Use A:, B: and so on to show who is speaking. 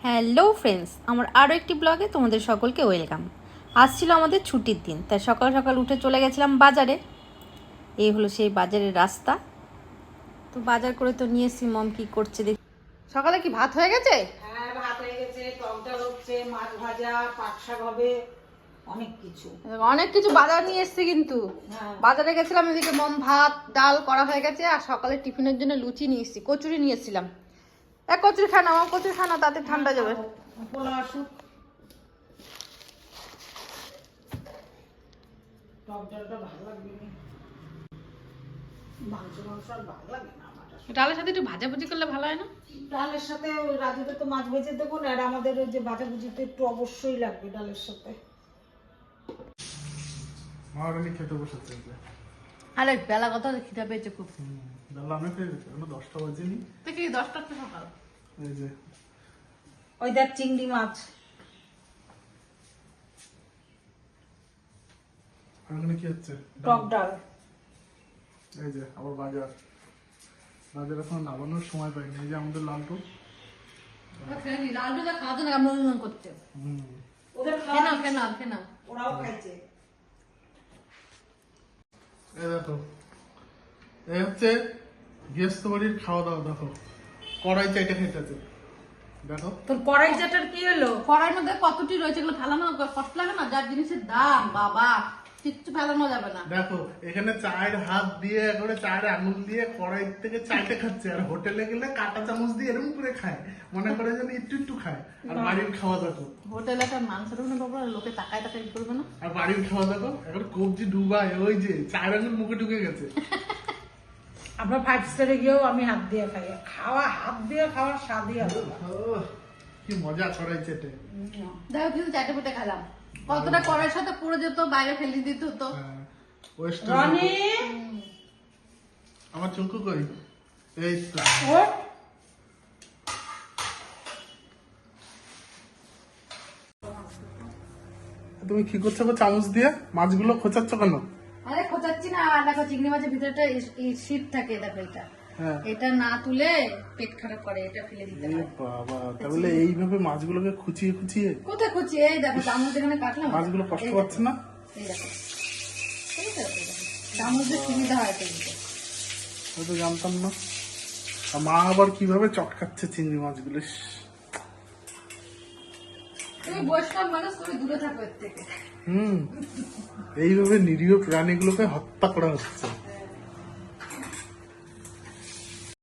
A: Hello friends, আমার আরও একটি ব্লগে তোমাদের সকলকে ওয়েলকাম। আজ ছিল আমাদের ছুটির দিন, তাই সকাল সকাল উঠে চলে গেছিলাম বাজারে। এই হলো সেই বাজারের রাস্তা। তো বাজার করে তো নিয়ে এসেছি, মম কি করছে দেখি। সকালে কি ভাত হয়ে গেছে?
B: হ্যাঁ, ভাত হয়ে গেছে, টক ডাল হচ্ছে, মাছ ভাজা, পাট শাক হবে, অনেক কিছু।
A: অনেক কিছু বাজার নিয়ে এসেছি কিন্তু।
B: হ্যাঁ।
A: বাজারে গেছিলাম, এদিকে মম ভাত ডাল করা হয়ে গেছে, আর সকালে টিফিনের জন্য লুচি নিয়ে এসেছি, কচুরি নিয়ে এসেছিলাম। এক কচুরি খানা, আমার কচুরি খানা, তাতে ঠান্ডা যাবে।
B: পোলা আসুক। টক ডালটা ভালো লাগবে না, মাংস আর ভালো লাগে না আমার।
A: ডালের সাথে একটু ভাজাভুজি করলে ভালো হয় না?
B: ডালের সাথে ওই রাজুতে তো মাছ ভেজে দেবো না, আর আমাদের ওই যে ভাজাভুজিতে একটু অবশ্যই লাগবে ডালের সাথে।
C: মহারানী খেতে বসেছে।
A: আরে বেলা কত খিদা পেয়েছে খুব।
C: বেলা আমি খেয়ে গেছি, এখনো 10টা বাজেনি।
A: তো কি 10টা তো সকাল।
C: এই যে
B: ওই দেখ চিংড়ি মাছ।
C: ওখানে কি হচ্ছে?
B: টক ডাল।
C: এই যে আবার বাজার এখন নামানোর সময় পাইনি। এই যে আমাদের লালটু।
A: লালটুটা খাওয়াতে না কেমন করছে।
B: ওদের
A: কেন
B: ওরাও খাইছে।
C: এই দেখো, এই হচ্ছে গৃহস্থ বাড়ির খাওয়া দাওয়া। দেখো কড়াই চাইটা খেতেছে। দেখো
B: তোর কড়াই চাটার কি হলো?
A: কড়াইয়ের মধ্যে কতটি রয়েছে, এগুলো ফেলানো কষ্ট লাগে না? যার জিনিসের দাম বাবা, কিচ্ছু ফেলানো যাবে না।
C: দেখো এখানে চায়ের হাত দিয়ে একবারে চায়ের আঙুল দিয়ে কড়াই থেকে চাইটা খাচ্ছে, আর হোটেলে গেলে কাঁটা চামচ দিয়ে এরকম করে খায়, মনে করে যেন একটু একটু খায়। আর বাড়ির খাওয়া দেখো,
A: হোটেলে একটা মাংসের উপরে বাবা লোকে তাকায় তাকায় করবে না।
C: আর বাড়ির খাওয়া দেখো, এখন কবজি ডুবায়, ওই যে চায়ের আঙুল মুখে ঢুকে গেছে।
B: আমরা 5 স্টারে গিয়েও আমি হাত দিয়ে খাই, হাত দিয়ে খাওয়ার স্বাদই আলাদা।
C: কি মজা কড়াই চেটে।
A: দেখো কিন্তু চাটে পুটে খেলাম, কতটা কড়াইয়ের সাথে পড়ে যেত, বাইরে ফেলে দিত তো।
B: রনি,
C: আমার চুমকু কই? এই তো।
B: ওঠ।
C: তুমি কি করছো গো চামচ দিয়ে? মাছগুলো খোঁচাচ্ছ কেন?
A: আরে খোঁচাচ্ছি না, দেখো চিংড়ি মাছের ভিতরে শীত থাকে, দেখো এটা
C: হ্যাঁ।
A: এটা না তুলে পেট খারাপ করে, এটা ফেলে দিতে
C: এ
A: হয়।
C: বাবা, তাহলে এইভাবে মাছগুলোকে খুচিয়ে খুচিয়ে
A: কোথায় খুঁজছি? এই দেখো চামচ এখানে কাটলাম,
C: মাছগুলো কষ্ট
A: এই
C: পাচ্ছে না?
A: এই দেখো, ঠিক আছে? এই দেখো, চামচের সুবিধা হয় কিন্তু।
C: হয়তো জানতাম না। আর মা আবার কিভাবে চটকাচ্ছে চিংড়ি মাছগুলো। ইস,
A: তুমি বৈষ্ণব মানুষ, তুমি দূরে থাকো এর থেকে।
C: এইভাবে নিরীহ প্রাণীগুলোকে হত্যা করা হচ্ছে।